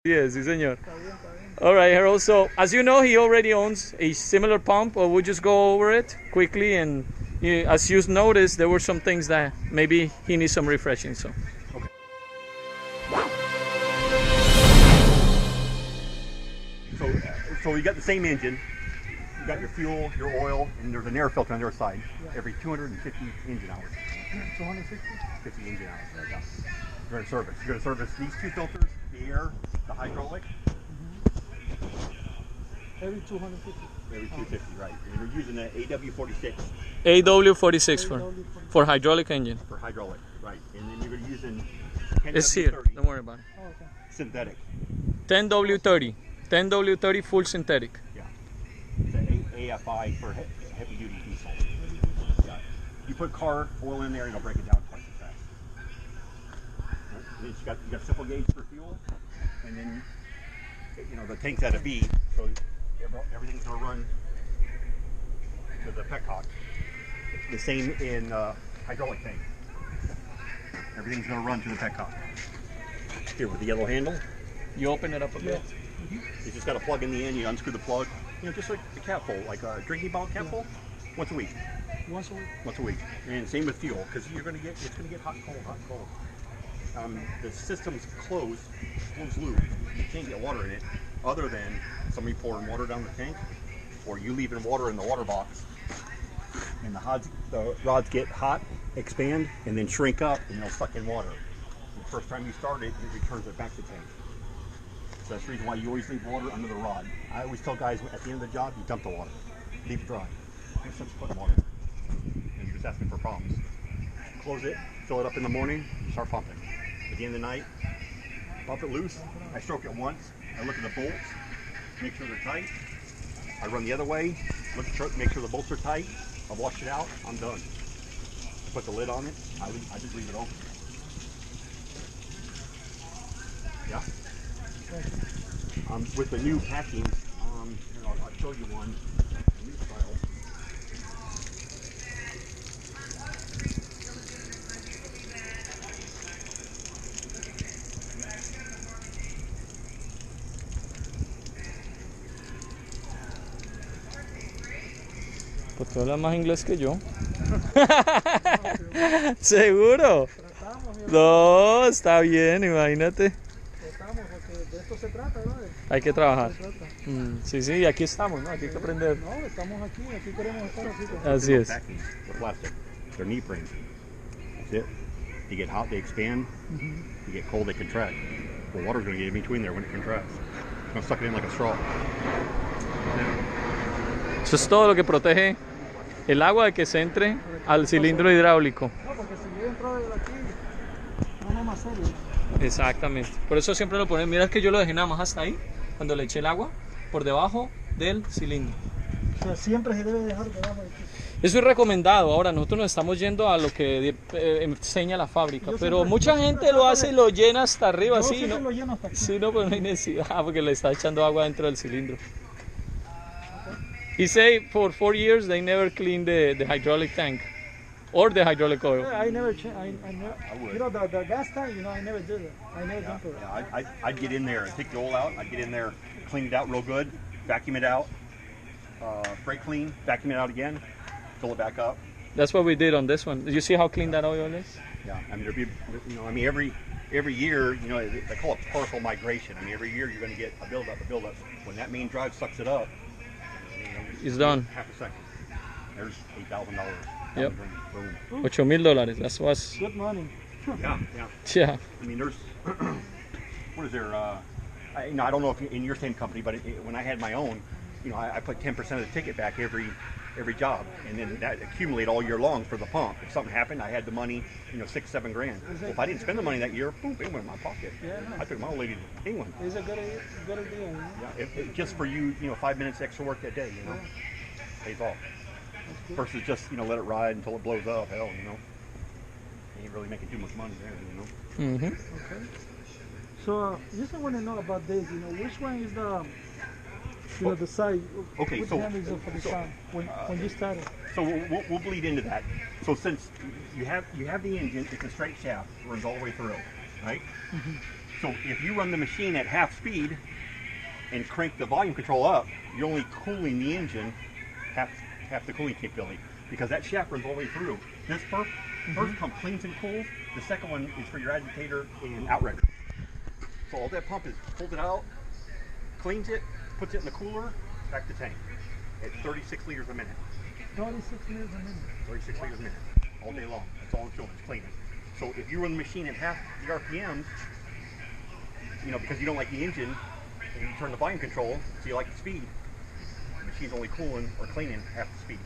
Yes, sí, señor. All right, Harold. So, as you know, he already owns a similar pump, or we'll just go over it quickly. And as you noticed, there were some things that maybe he needs some refreshing. So, Okay. So you got the same engine. You got your fuel, your oil, and there's an air filter on the other side. Every 250 engine hours. 260? 50 engine hours. Right now. You're going to service. You're going to service these two filters, the air, the hydraulic. Every 250. Every 250, right. And you're using an AW46. AW46 for hydraulic engine. For hydraulic, right. And then you're going to use an It's here. 10W30 Don't worry about it. Oh, okay. synthetic. 10W30. 10W30 full synthetic. Yeah. It's an AFI for heavy duty diesel. Yeah. You put car oil in there, and it'll break it down twice as fast. Right. And then you got simple gauge for fuel, and then the tank's at a B, so everything's gonna run to the petcock. The same in hydraulic tank. Everything's gonna run to the petcock. Here with the yellow handle, You open it up a bit. you just got to plug in the end. You unscrew the plug. Just like a cap full, like a drinking bottle cap full. Once a week. Once a week? Once a week. And same with fuel, because it's gonna get hot and cold, hot and cold. The system's closed loop. You can't get water in it, other than somebody pouring water down the tank, or you leaving water in the water box. And the rods get hot, expand, and then shrink up, and they'll suck in water. And the first time you start it, it returns it back to tank. So that's the reason why you always leave water under the rod. I always tell guys at the end of the job, you dump the water, leave it dry. No sense putting water, and you're just asking for problems. Close it, fill it up in the morning, start pumping. At the end of the night, pump it loose. I stroke it once. I look at the bolts, make sure they're tight. I run the other way, make sure the bolts are tight. I wash it out. I'm done. I put the lid on it. I just leave it open. Yeah. With the new packing, I'll show you one. New style. Pues tú hablas más inglés que yo. ¿Seguro? No, está bien, imagínate. Tratamos, porque de esto se trata, ¿no? Hay que trabajar. Se trata. Sí, sí, aquí estamos, ¿no? Aquí hay que aprender. No, estamos aquí queremos estar así. Así es. Packing, the plastic. They're neoprene. That's it. You get hot, they expand. You get cold, they contract. The water's going to get in between there when it contracts. It's going to suck it in like a straw. Eso es todo lo que protege el agua de que se entre al cilindro hidráulico. No, porque si yo entro de aquí, no más serio. Exactamente. Por eso siempre lo ponen. Mira que yo lo dejé nada más hasta ahí, cuando le eché el agua, por debajo del cilindro. O sea, siempre se debe dejar debajo de aquí. Eso es recomendado. Ahora nosotros nos estamos yendo a lo que enseña la fábrica, pero siempre- mucha gente lo hace y lo llena hasta arriba, Yo sí, siempre ¿no? lo lleno hasta aquí. Sí, no, pero no hay necesidad porque le está echando agua dentro del cilindro. He say for 4 years they never clean the hydraulic tank or the hydraulic oil. I never change. I never. would. The gas tank, I never did it. I never done it. Yeah, I'd get in there and take the oil out. I'd get in there, clean it out real good, vacuum it out, brake clean, vacuum it out again, fill it back up. That's what we did on this one. Did you see how clean that oil is? Yeah, I mean, there'd be, every year, they call it partial migration. I mean, every year you're going to get a buildup. When that main drive sucks it up, It's done. half a second. There's $8,000. Yep. Boom. $8,000. That's what's, Good money. Yeah. yeah. I mean, there's, what is there? I don't know if in your same company, but when I had my own, I put 10% of the ticket back every job, and then that accumulated all year long for the pump. If something happened, I had the money, $6-7 grand. Well, if I didn't spend the money that year, boom, it went in my pocket. Yeah, nice. I took my old lady to England. It's a good idea. Yeah, just for you, 5 minutes extra work that day, pays off. Versus just, let it ride until it blows up. Hell, you ain't really making too much money there, Mm-hmm. Okay. So, just want to know about this. Which one is the side? Okay, which so- hand is it for the side when you started? So we'll bleed into that. So since you have the engine, it's a straight shaft, runs all the way through, right? So if you run the machine at half speed and crank the volume control up, you're only cooling the engine half the cooling capability, because that shaft runs all the way through. This first pump cleans and cools. The second one is for your agitator and outrigger. So all that pump is pulls it out, cleans it, puts it in the cooler, back to tank at 36 liters a minute. 36 liters a minute. 36 liters a minute, all day long. That's all it's doing, it's cleaning. So if you run the machine at half the RPMs, you know, because you don't like the engine, and you turn the volume control, so you like the speed, the machine's only cooling or cleaning half the speed.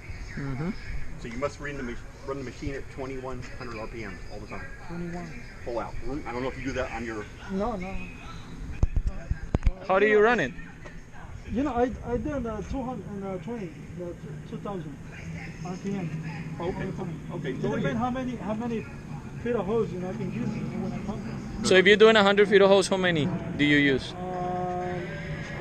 So you must run the machine at 2100 RPMs all the time. 21. Full out. I don't know if you do that on your... No, no. How do you run it? You know, I did 220, 2000 RPM. Okay. It depends how many feet of hose, you know, I can use when I pump it. So if you're doing 100 feet of hose, how many do you use?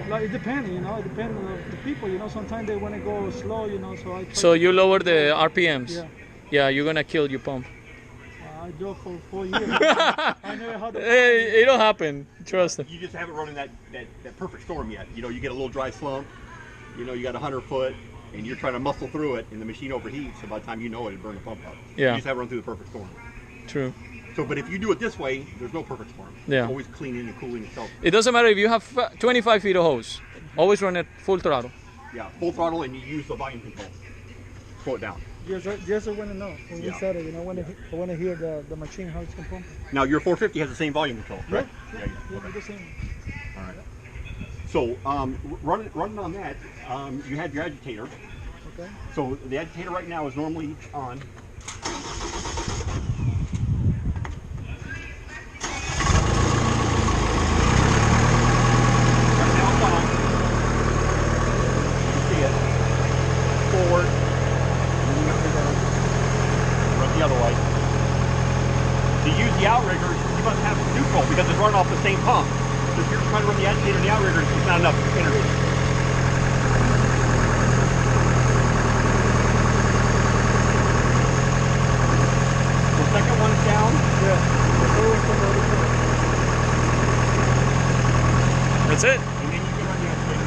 Like it depends, you know, it depends on the people, you know, sometimes they want to go slow, you know, so I try So to, you lower the RPMs? Yeah. Yeah, you're gonna kill your pump. I drove for 4 years. I know how to. Hey, it'll happen. Trust me. You just haven't run in that perfect storm yet. You know, you get a little dry slump, you know, you got 100 foot, and you're trying to muscle through it, and the machine overheats, so by the time you know it, it'll burn the pump up. Yeah. You just haven't run through the perfect storm. True. So, but if you do it this way, there's no perfect storm. Yeah. It's always cleaning and cooling itself. It doesn't matter if you have 25 feet of hose. Always run it full throttle. Yeah, full throttle, and you use the volume control. Slow it down. Yes, I want to know when we Yeah. started, you know, I want to hear the machine, how it's can pump. Now, your 450 has the same volume control, correct? Yeah, Okay. the same. All right. So, running on that, you had your agitator. Okay. So the agitator right now is normally on. Right now it's on. You can see it. Forward. Run the other way. To use the outrigger, you must have neutral because it's running off the same pump. So if you're trying to run the agitator and the outrigger, it's not enough energy. Second one's down. Yeah. That's it. And then you can run the agitator.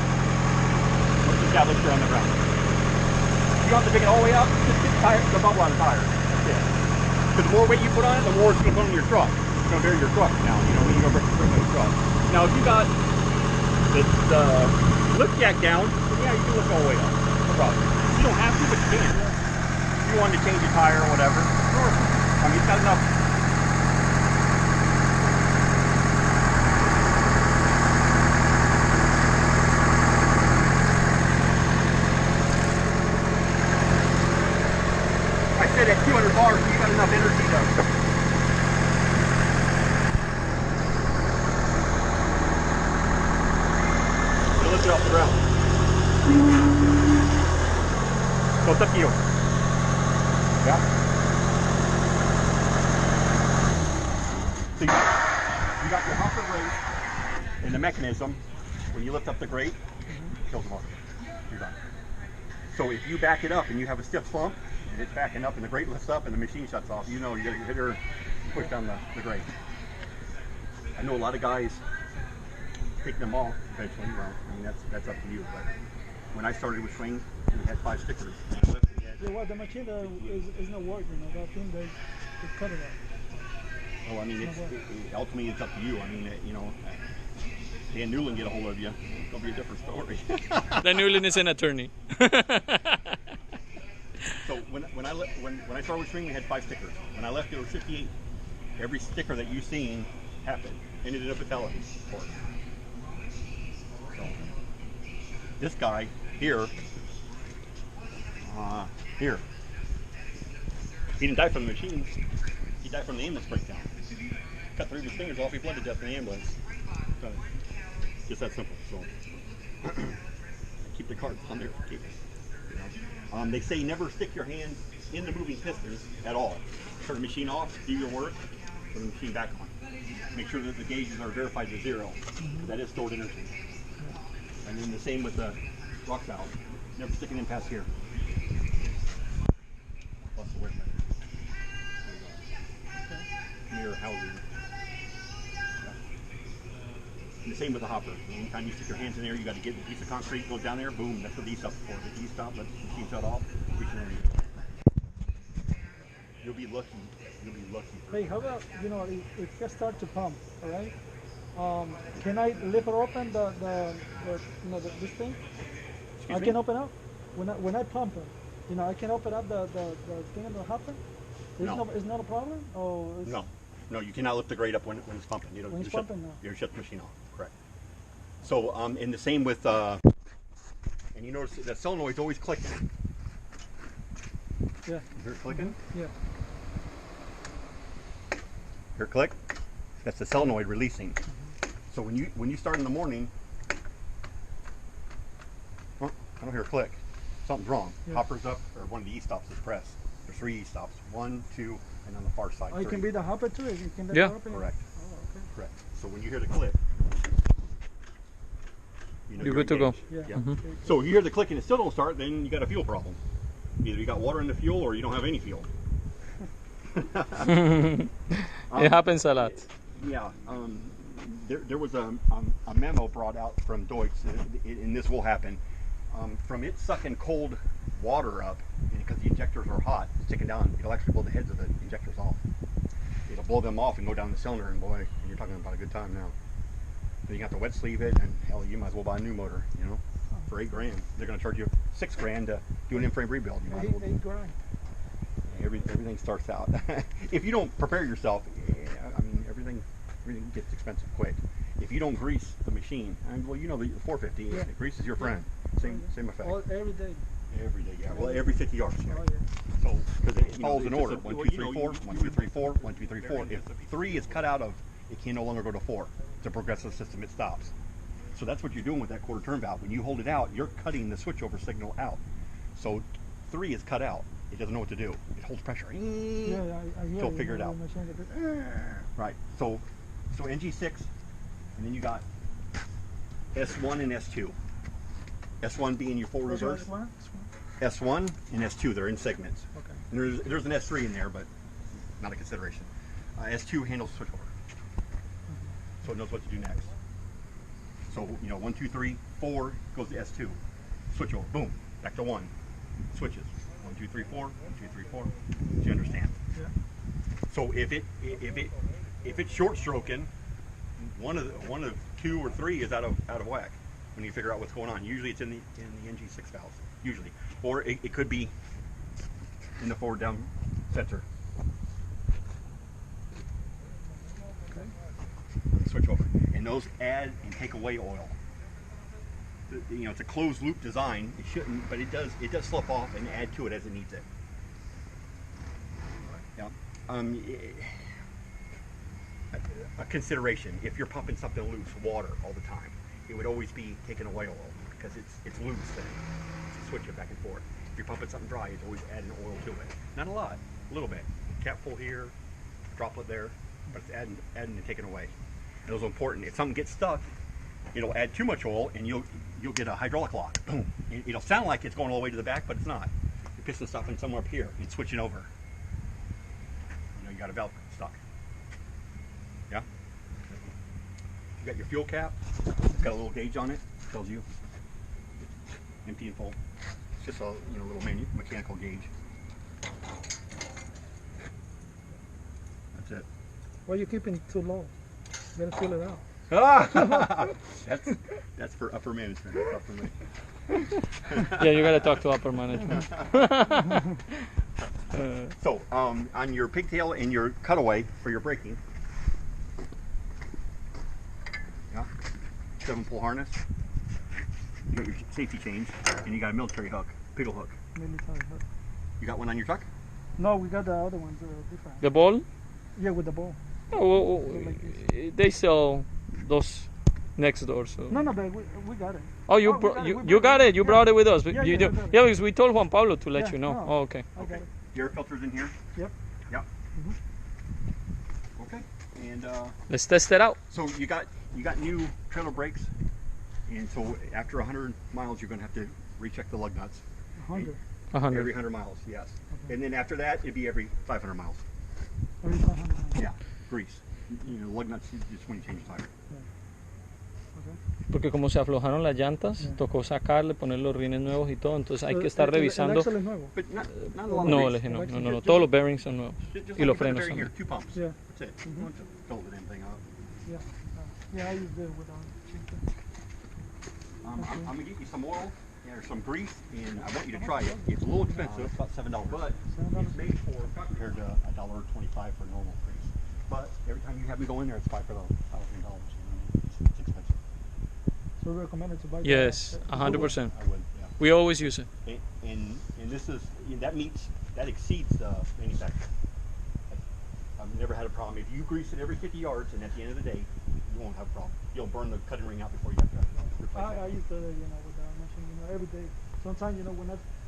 Once it's established, you're on the ground. You don't have to pick it all the way up, just get the bubble on the tire. That's it. Because the more weight you put on it, the more it's going to put on your truck. It's going to bury your truck now, you know, when you go bring your truck. Now, if you got the lift jack down, then yeah, you can lift all the way up. No problem. You don't have to, but you can. If you wanted to change a tire or whatever, sure. I mean, it's got enough. I said at 200 bars, you got enough energy to. So lift it off the ground. So it's up to you. Yeah. So you got your hopper grate and the mechanism. When you lift up the grate, it kills the motor. You're done. So if you back it up and you have a stiff slump, and it's backing up and the grate lifts up and the machine shuts off, you know you got to hit her, push down the grate. I know a lot of guys take them off eventually. Well, I mean that's up to you. But when I started with Schwing, we had 5 stickers. Yeah, well, the machine is not working. You know, that thing they cut it out. Well, I mean, ultimately it's up to you. I mean, you know, Dan Newland get a hold of you, it'll be a different story. Dan Newland is an attorney. So when I started with Schwing, we had 5 stickers. When I left, there were 58. Every sticker that you've seen happened, ended in a fatality, of course. So this guy here, he didn't die from the machine. He died from the ambulance breakdown. Cut 3 of his fingers off. He bled to death in the ambulance. So, just that simple. So keep the cards on there for keeping. You know? They say never stick your hand in the moving pistons at all. Turn the machine off, do your work, turn the machine back on. Make sure that the gauges are verified to 0. That is stored energy. And then the same with the rock valve. Never stick it in past here. Plus the wear meter. Mirror housing. Yeah. And the same with the hopper. Anytime you stick your hands in there, you got to get a piece of concrete, goes down there, boom, that's what the E-stop's for. The E-stop lets the machine shut off, reach in there and use it. You'll be lucky. You'll be lucky. Hey, how about, if I start to pump, all right? Can I lift or open this thing? Excuse me? Can open up when I pump it. I can open up the thing in the hopper. No. It's not a problem. Or No, you cannot lift the grate up when it's pumping. When it's pumping, no. You shut the machine off. Correct. So, and the same with, and you notice that solenoid's always clicking. Yeah. You hear it clicking? Yeah. Hear it click? That's the solenoid releasing. So when you start in the morning, I don't hear a click. Something's wrong. Yeah. Hopper's up, or one of the E-stops is pressed. There's 3 E-stops. 1, 2, and on the far side. Oh, it 3. can be the hopper too. You can Yeah. open it? Correct. Oh, okay. Correct. So when you hear the click, You're good to go. engaged. Yeah. Yeah. So if you hear the click and it still don't start, then you got a fuel problem. Either you got water in the fuel or you don't have any fuel. It happens a lot. Yeah. There was a memo brought out from Deutsch, and this will happen. From it sucking cold water up, because the injectors are hot, sticking down, it'll actually blow the heads of the injectors off. It'll blow them off and go down the cylinder, and boy, you're talking about a good time now. Then you got to wet sleeve it, and hell, you might as well buy a new motor, for $8 grand. They're going to charge you $6 grand to do an in-frame rebuild. You might as well do. $8 grand. Everything starts out. If you don't prepare yourself, everything gets expensive quick. If you don't grease the machine, the 450, Yeah. grease is your friend. Same effect. Every day. Every day, yeah. Well, every 50 yards. Yeah. Oh, yeah. So, because it follows in it's order. just 1, 2, 3, 4, 1, 2, 3, 4, 1, 2, 3, 4. If 3 is cut out of, it can no longer go to 4. It's a progressive system, it stops. So that's what you're doing with that quarter turn valve. When you hold it out, you're cutting the switchover signal out. So 3 is cut out. It doesn't know what to do. It holds pressure. I hear Till figure it out. the machine goes, Right. So NG6, and then you got S1 and S2. S1 being your full Which reverse. one? S1 and S2, they're in segments. Okay. And there's an S3 in there, but not a consideration. S2 handles switchover, so it knows what to do next. So 1, 2, 3, 4 goes to S2, switchover, boom, back to 1, switches. 1, 2, 3, 4, 1, 2, 3, 4. Do you understand? Yeah. So if it's short stroking, one of 2 or 3 is out of whack. When you figure out what's going on, usually it's in the NG6 valves, usually, or it could be in the forward down center. Okay. Switch over, and those add and take away oil. It's a closed loop design. It shouldn't, but it does slip off and add to it as it needs it. Yeah. A consideration: if you're pumping something loose, water all the time, it would always be taking away oil because it's loose. Then to switch it back and forth. If you're pumping something dry, it's always adding oil to it. Not a lot, a little bit. Cap full here, droplet there, but it's adding and taking away. And those are important. If something gets stuck, it'll add too much oil, and you'll get a hydraulic lock. Boom. It'll sound like it's going all the way to the back, but it's not. Your piston's stopping somewhere up here. It's switching over. You got a valve stuck. Yeah. You got your fuel cap. It's got a little gauge on it. Tells you empty and full. It's just a little mechanical gauge. That's it. Why are you keeping it too low? You gotta feel it out. That's for upper management. That's not for me. Yeah, you gotta talk to upper management. So, on your pigtail and your cutaway for your braking, yeah, 7-pull harness. You got your safety chains, and you got a military hook, piggle hook. Military hook. You got one on your truck? No, we got the other ones different. The ball? Yeah, with the ball. Oh, they sell those next door. So. No, but we got it. Oh, you got it. You brought it with us. Yeah, you yeah, do. I got it. Yeah, because we told Juan Pablo to let Yeah, you know. no. Oh, okay. I got it. The air filter's in here? Yep. Yep. Okay. And Let's test it out. so you got new trailer brakes, and so after 100 miles, you're going to have to recheck the lug nuts. 100. 100. Every 100 miles, yes. Okay. And then after that, it'd be every 500 miles. Every 500. Yeah. Grease. Lug nuts just when you change the tire. porque como se aflojaron las llantas, tocó sacarle, poner los rines nuevos y todo, entonces hay que estar revisando. El axle es nuevo. But not a lot of No, grease. el eje no, todos los bearings son nuevos. Just Y los like a frenos bearing here, también. 2 pumps. Yeah. That's it. You want to fill the damn thing up. Yeah. Yeah, I used it with I'm gonna get you some oil or some grease, and I want you to try it. It's a little expensive, it's about $7, but it's made for compared to $1.25 for normal grease. But every time you have me go in there, it's $5 for the $1,000. It's expensive. So recommended to buy. Yes, that. 100%. I would, yeah. We always use it. And this is that exceeds the manufacturer. I've never had a problem. If you grease it every 50 yards, and at the end of the day, you won't have a problem. You'll burn the cutting ring out before you have to replace I it. used to, with that machine, every day. Sometimes,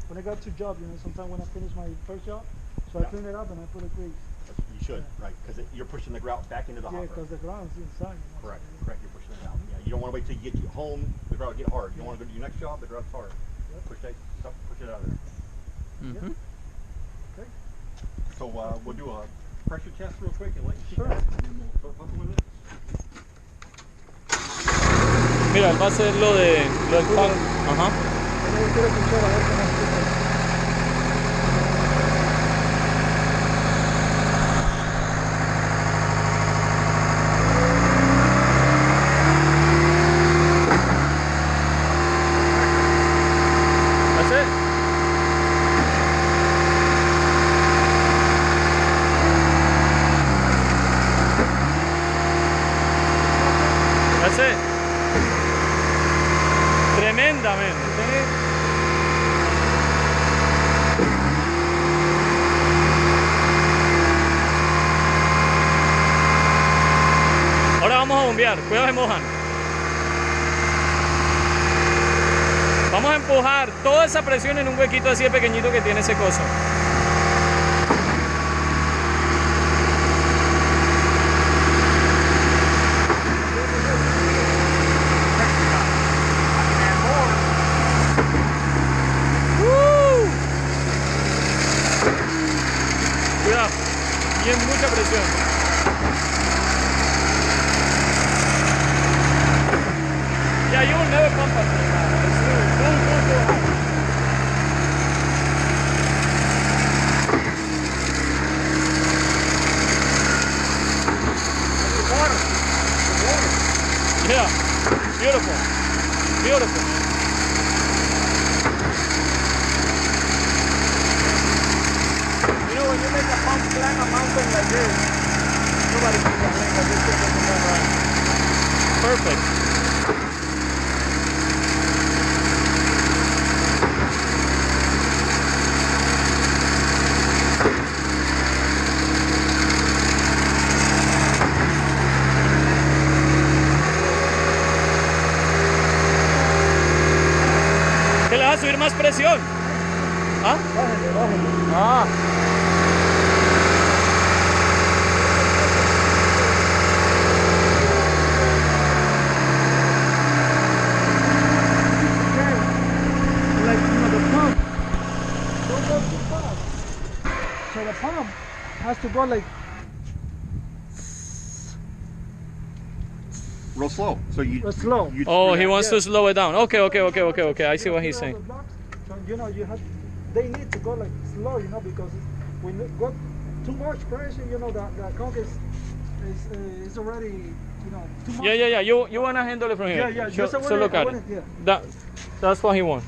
when I got 2 jobs, sometimes when I finish my first job, so I clean it up and I put a grease. You should, right? Because you're pushing the grout back into the Yeah, hopper. because the ground is inside. Correct. You're pushing it out. Yeah, you don't want to wait till you get home, the grout get hard. You don't want to go to your next job, the grout's hard. Push that stuff, push it out of there. Ujú. Okay. So we'll do a pressure test real quick and let you see Sure. that, and then we'll start pumping with it. Mira, él va a hacer lo del pump. Ajá. Yo quiero escuchar a ver cómo se That's it. That's it. Tremendamente. Ahora vamos a bombear. Cuidado, se mojan. Vamos a empujar toda esa presión en un huequito así de pequeñito que tiene ese coso. ¡Woo! Cuidado, bien mucha presión. Yeah, you will never pump us like that. It's too high. Yeah, beautiful, beautiful. When you make a pump climb a mountain like this, nobody can complain that this thing doesn't run right. Perfect. ¿Qué le vas a subir más presión? ¿Ah? Bájale. Ah. Like, the pump don't go too fast. So the pump has to go like Real slow. So slow. you Oh, he yeah. wants to slow it down. Okay. I see what he's See all saying. the blocks? So, they need to go like slow, because when you go too much pressure, the concrete is already, too much. Yeah. You wanna handle it from here? Yeah. So Just look at it. yeah. That's what he wants.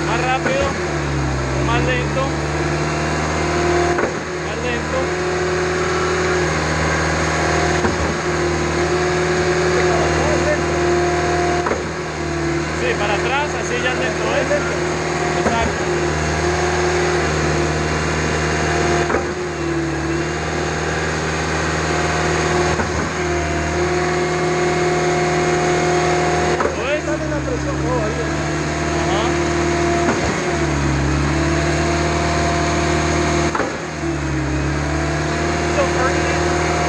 Más rápido, más lento, más lento. Sí, para atrás, así ya es lento, ¿eh? Exacto. ¿Lo ves? Dale la presión. Oh, ahí está. Ajá.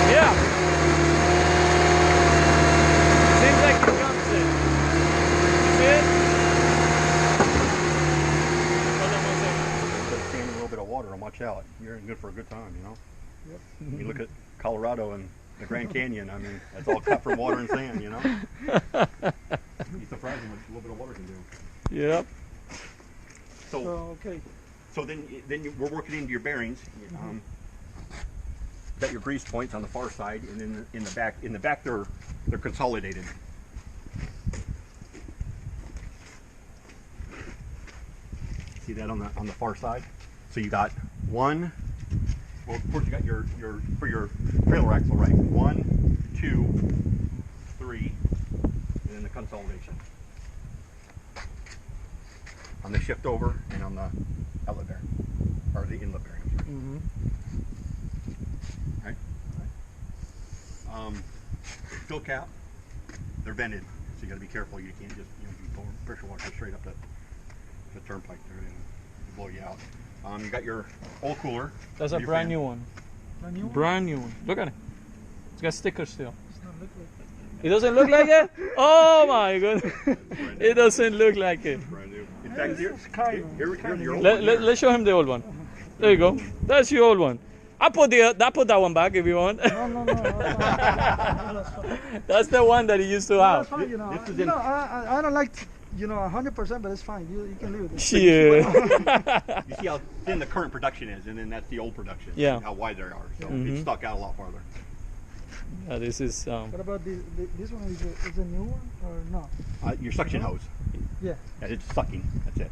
Yeah. Seems like watch out. You're in good for a good time, you know. Yep. You look at Colorado and the Grand Canyon. I mean, that's all cut from water and sand, you know. You'd be surprised how much a little bit of water can do. Yep. So okay. So then we're working into your bearings. Got your grease points on the far side, and then in the back they're consolidated. See that on the far side? So you got one. Well, of course you got your for your trailer axle, right? 1, 2, 3, and then the consolidation on the shift over and on the outlet bearing or the inlet bearing. Mm-hmm. Right. Fill cap, they're vented, so you got to be careful. You can't just you pour pressure water straight up the turnpike there and blow you out. You got your oil cooler. That's a brand new one. Brand new one? Brand new one. Look at it. It's got stickers still. It's not look like It doesn't look like it? Oh my goodness. It doesn't look like it. Brand new. In fact, here, it's kind of- here, it's kind your of- old one here. Let's show him the old one. There you go. That's your old one. I put that one back if you want. No. That's fine. That's the one that he used to That's have. fine, you know. This is You in- know, I don't like, 100%, but it's fine. You can live with it. Shit. You see how thin the current production is, and then that's the old production. Yeah. How wide they are. So Mhm. it's stuck out a lot farther. Yeah, this is What about this one? Is a new one or no? Your suction hose. Yeah. Yeah, it's sucking. That's it.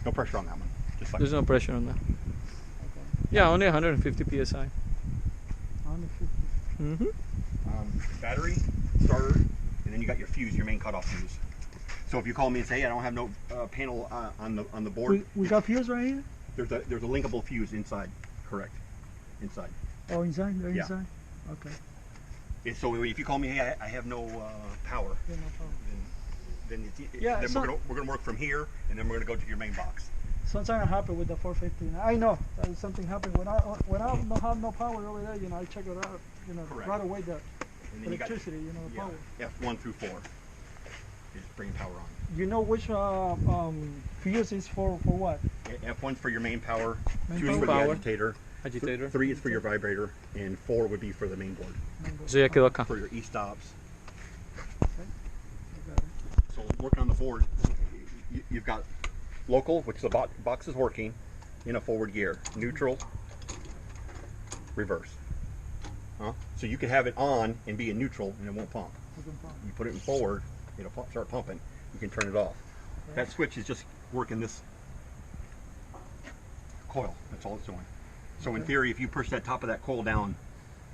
No pressure on that one. Just sucking. there's no pressure on that. Okay. Yeah, only 150 psi. 150. Mm-hmm. Battery, starter, and then you got your fuse, your main cutoff fuse. So if you call me and say, hey, I don't have no panel on the board, We got fuse right here. there's a linkable fuse inside. Correct. Inside. Oh, inside. They're Yeah. inside. Okay. And so if you call me, hey, I have no power, Yeah, no problem. then Yeah, then so- we're gonna work from here, and then we're gonna go to your main box. Sometimes happen with the 450. I know that something happened when I don't have no power over there. I check it out. Correct. Right away the And then you got electricity. The power. F1 through 4 is bringing power on. You know which fuse is for what? F1's for your main power, Main 2 is for power. the agitator, Agitator. 3 is for your vibrator, and 4 would be for the main board. So ya quedó acá. For your e-stops. I got it. So working on the board, you've got local, which the box is working in a forward gear, neutral, reverse. So you can have it on and be in neutral and it won't pump. You put it in forward, it'll start pumping. You can turn it off. That switch is just working this coil. That's all it's doing. So in theory, if you push that top of that coil down,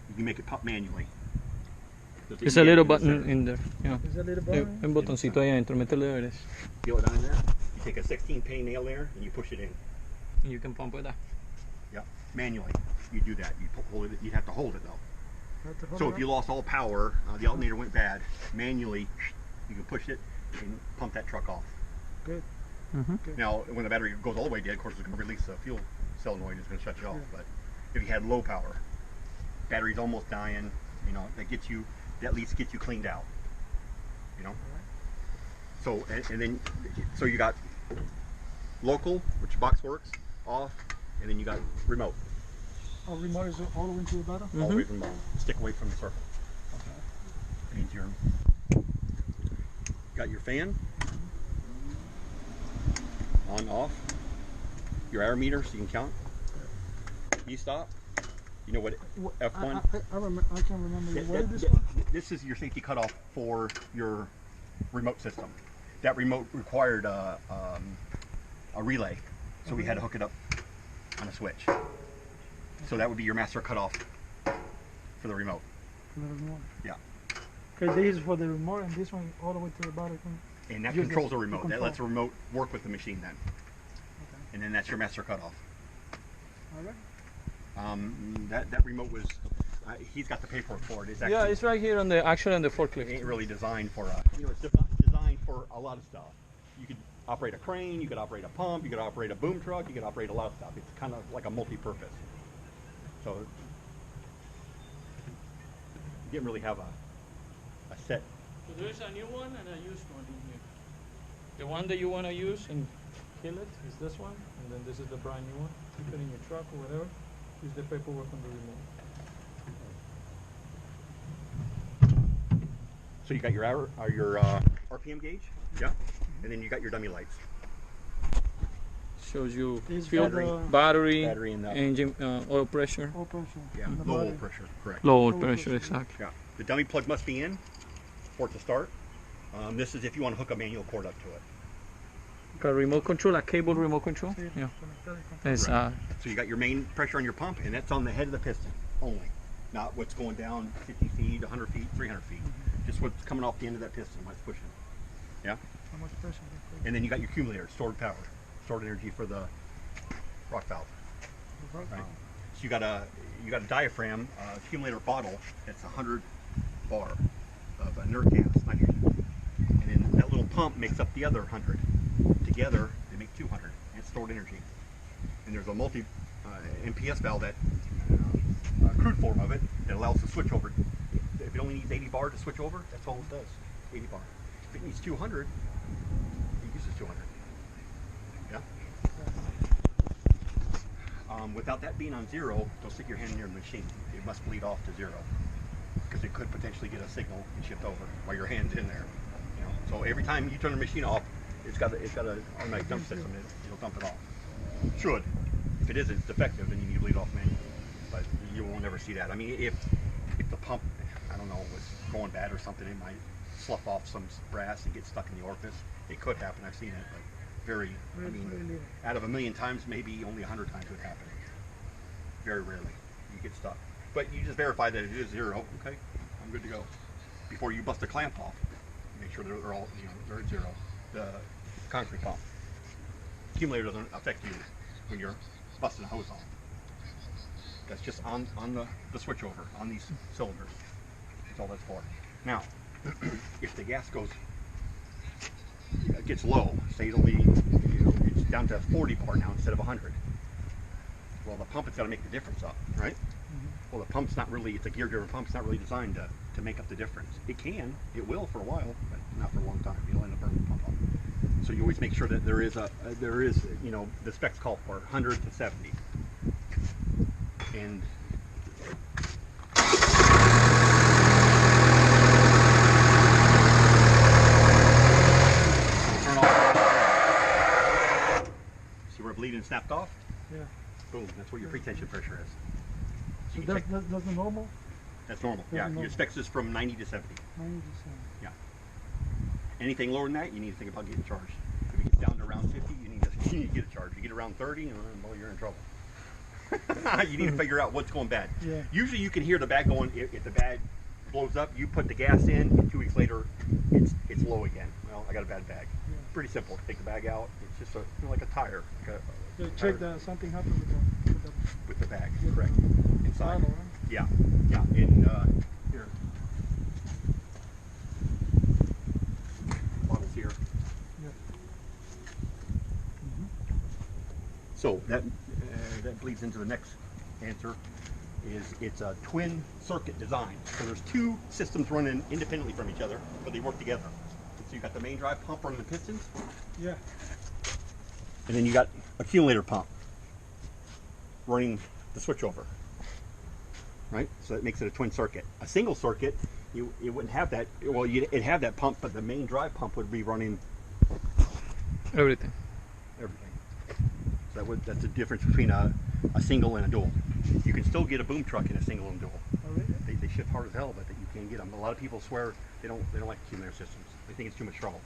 you can make it pump manually. There's a little button in there. Yeah. Is that little Hay button? un botoncito ahí adentro. Métele deberes. Feel it down in there. You take a 16-pin nail there and you push it in. You can pump with that. Yeah, manually. You do that. Hold it. You'd have to hold it though. Have to hold So it if you up? lost all power, the alternator went bad, manually, you can push it and pump that truck off. Good. Mm-hmm. Now, when the battery goes all the way dead, of course, it's going to release the fuel cell noise. It's going to shut you off. Yeah. But if you had low power, battery's almost dying, that at least gets you cleaned out. So and then you got local, which box works, off, and then you got remote. Oh, remote is all the way to the bottom? All the way from the bottom. Stick away from the circle. Okay. Means you're got your fan on, off, your air meter so you can count. E-stop. You know what F1? I can remember. Yeah, What is this that- one? This is your safety cutoff for your remote system. That remote required a relay, so we had to hook it up on a switch. So that would be your master cutoff for the remote. For the remote. Yeah. Okay, this is for the remote, and this one all the way to the bottom. And that Use controls the the remote. That control. lets the remote work with the machine then. Okay. And then that's your master cutoff. All right. That remote was, he's got the paperwork for it. It's actually, Yeah, it's right here on the it forklift. ain't really designed for it's designed for a lot of stuff. You could operate a crane, you could operate a pump, you could operate a boom truck, you could operate a lot of stuff. It's kind of like a multi-purpose. So you didn't really have a set. So there's a new one and a used one in here. The one that you want to use, and kill it is this one, and then this is the brand new one. Keep it in your truck or whatever. Use the paperwork on the remote. So you got your RPM gauge, yeah, and then you got your dummy lights. Shows you Is fuel, battery, Battery and the engine, oil pressure, oil pressure. yeah, and the low oil battery. pressure, correct. low oil Low pressure, pressure. exactly. Yeah, the dummy plug must be in for it to start. This is if you want to hook a manual cord up to it. Got remote control, a cable remote control. Sí, Yeah, conectar y controlar. it's So you got your main pressure on your pump, and that's on the head of the piston only, not what's going down 50 feet, 100 feet, 300 feet. Just what's coming off the end of that piston, what's pushing. Yeah. How much pressure? And then you got your accumulator, stored power, stored energy for the rock valve. Right. So you got a diaphragm accumulator bottle that's 100 bar of inert gas, nitrogen, and then that little pump makes up the other 100. Together they make 200. And it's stored energy. And there's a multi MPS valve that crude form of it that allows the switch over. If it only needs 80 bar to switch over, that's all it does. 80 bar. If it needs 200, it uses 200. Yeah. Without that being on zero, don't stick your hand near the machine. It must bleed off to zero because it could potentially get a signal and shift over while your hand's in there. You know, so every time you turn the machine off, it's got an automatic dump system. It'll dump it off. Should. If it isn't, it's defective, then you need to bleed off manually. But you will never see that. I mean, if the pump, I don't know, was going bad or something, it might slough off some brass and get stuck in the orifice. It could happen. I've seen it, but very. I mean, out of 1,000,000 times, maybe only 100 times would happen. Very rarely you get stuck. But you just verify that it is zero. Okay, I'm good to go. Before you bust a clamp off, make sure they're all, you know, they're at zero. The concrete pump accumulator doesn't affect you when you're busting a hose on. That's just on the switch over on these cylinders. That's all that's for. Now, if the gas gets low, say it'll be, you know, it's down to 40 bar now instead of 100. Well, the pump has got to make the difference up, right? Well, the pump's not really, it's a gear-driven pump, it's not really designed to make up the difference. It can, it will for a while, but not for a long time. You'll end up burning the pump up. So you always make sure that there is, you know, the specs call for 100 to 70. And turn off. See where bleeding snapped off? Yeah. Boom, that's where your pretension pressure is. So You can check- that's the normal? That's normal. That's Yeah, normal. your specs is from 90 to 70. 90%. Yeah. Anything lower than that, you need to think about getting charged. If it gets down to around 50, you need to get a charge. You get around 30, well, you're in trouble. You need to figure out what's going bad. Yeah. Usually you can hear the bag going, if the bag blows up, you put the gas in, and 2 weeks later, it's low again. Well, I got a bad bag. Yeah. Pretty simple. Take the bag out. It's just like a tire. Like So a check tire that something happened with the bag, with correct. the Inside. bottle, right? Yeah, yeah. In here. Bottles here. Yeah. So that bleeds into the next answer. It's a twin circuit design. So there's two systems running independently from each other, but they work together. So you got the main drive pump running the pistons, Yeah. and then you got accumulator pump running the switchover. Right? So that makes it a twin circuit. A single circuit, it wouldn't have that. Well, it'd have that pump, but the main drive pump would be running Everything. everything. So that's the difference between a single and a dual. You can still get a boom truck in a single and dual. Oh, really? They shift hard as hell, but you can't get them. A lot of people swear they don't like accumulator systems. They think it's too much trouble.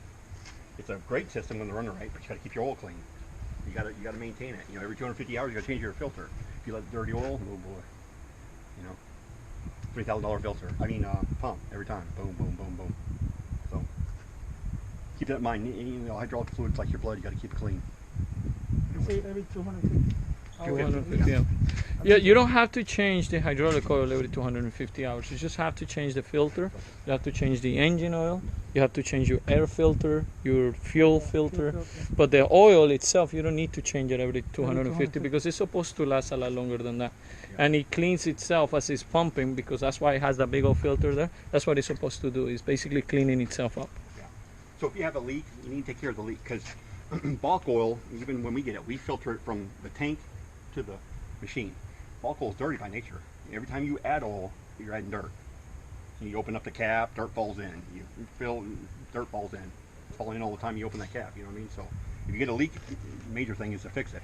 It's a great system when they're running right, but you got to keep your oil clean. You got to maintain it. You know, every 250 hours you got to change your filter. If you let dirty oil, oh boy. You know, $3,000 filter. I mean, pump every time. Boom, boom, boom, boom. So keep that in mind. You know, hydraulic fluid's like your blood. You got to keep it clean. You say every 250 hours. 250 hours. Yeah, you don't have to change the hydraulic oil every 250 hours. You just have to change the filter. You have to change the engine oil. You have to change your air filter, your fuel filter. But the oil itself, you don't need to change it every 250 because it's supposed to last a lot longer than that. Yeah. And it cleans itself as it's pumping because that's why it has that big old filter there. That's what it's supposed to do. It's basically cleaning itself up. Yeah. So if you have a leak, you need to take care of the leak because bulk oil, even when we get it, we filter it from the tank to the machine. Bulk oil is dirty by nature. Every time you add oil, you're adding dirt. You open up the cap, dirt falls in. You fill, dirt falls in. It's falling in all the time you open that cap, you know what I mean? So if you get a leak, the major thing is to fix it.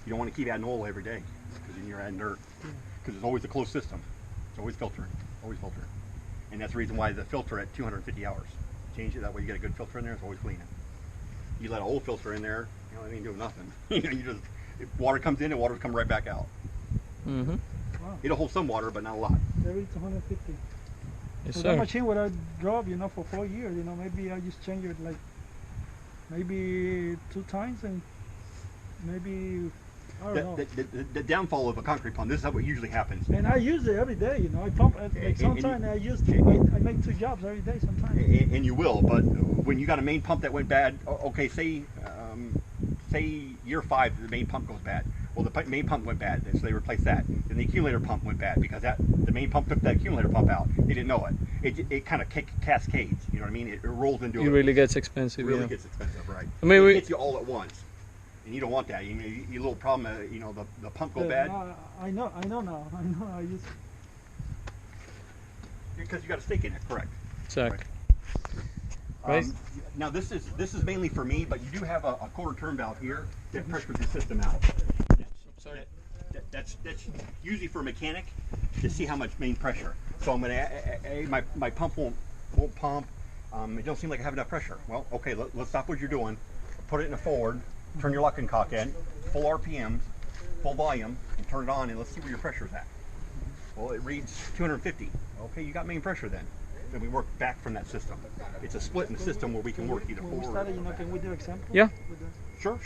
You don't want to keep adding oil every day, because then you're adding dirt. Because it's always a closed system. It's always filtering, always filtering. And that's the reason why the filter at 250 hours. Change it, that way you get a good filter in there, it's always cleaning. You let an old filter in there, you know, it ain't doing nothing. You know, you just, if water comes in, the water comes right back out. Mm-hmm. Wow. It'll hold some water, but not a lot. Every 250. Yes, So sir. that machine what I drove, you know, for 4 years, you know, maybe I just change it like maybe 2 times, and maybe I don't know. The downfall of a concrete pump, this is what usually happens. And I use it every day, you know. I pump like sometimes I use I make 2 jobs every day sometimes. And you will, but when you got a main pump that went bad, okay, say year 5 the main pump goes bad. Well, the main pump went bad, so they replaced that. Then the accumulator pump went bad because the main pump took that accumulator pump out. They didn't know it. It kind of cascades. You know what I mean? It rolls into It really gets expensive. Really Yeah. gets expensive, right? I mean, it hits you all at once, and you don't want that. You little problem. You know, the pump go bad. No, I know now. I know. I use. Because you got a stake in it, correct? Exactly. Right. Now this is mainly for me, but you do have a quarter turn valve here that pressures the system out. Sorry. That's usually for a mechanic to see how much main pressure. So I'm gonna my pump won't pump. It don't seem like I have enough pressure. Well, okay, let's stop what you're doing. Put it in a forward. Turn your lock and cock in. Full RPMs, full volume, and turn it on, and let's see where your pressure is at. Well, it reads 250. Okay, you got main pressure then. Then we work back from that system. It's a split in the system where we can work either When we forward started, or you know, back. can we do example? Yeah. Sure.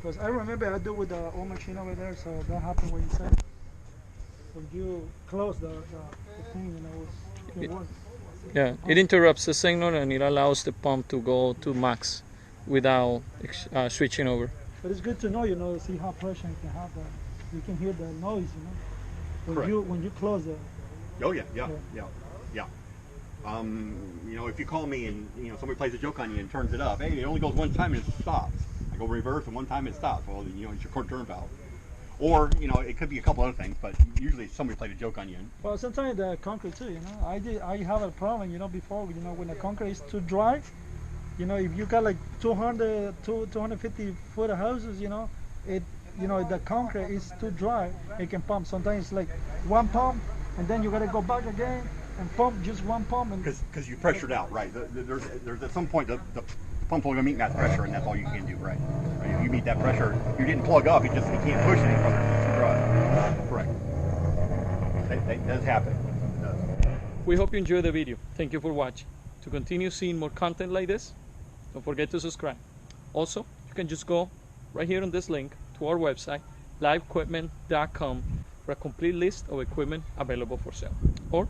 Because I remember I do with the old machine over there, so that happened when you said when you close the thing, you know, it works. Yeah, it interrupts the signal and it allows the pump to go to max without switching over. But it's good to know, you know, see how pressure you can have. You can hear the noise, you know, Correct. when you close it. Oh yeah. You know, if you call me and you know somebody plays a joke on you and turns it up, hey, it only goes one time and it stops. I go reverse and one time it stops. Well, you know, it's your quarter turn valve. Or you know, it could be a couple other things, but usually somebody played a joke on you. Well, sometimes the concrete too, you know. I have a problem, you know, before, you know, when the concrete is too dry, you know, if you got like 250 foot of houses, you know, the concrete is too dry, it can pump. Sometimes it's like one pump, and then you gotta go back again and pump just one pump. And Because you pressured out, right? There's at some point the pump's only gonna meet that pressure, and that's all you can do, right? If you meet that pressure, you didn't plug up. You can't push any further. It's too dry. Correct. That does happen. It does. We hope you enjoyed the video. Thank you for watching. To continue seeing more content like this, don't forget to subscribe. Also, you can just go right here on this link to our website, liveequipment.com, for a complete list of equipment available for sale. Or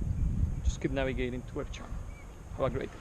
just keep navigating to our channel. Have a great day.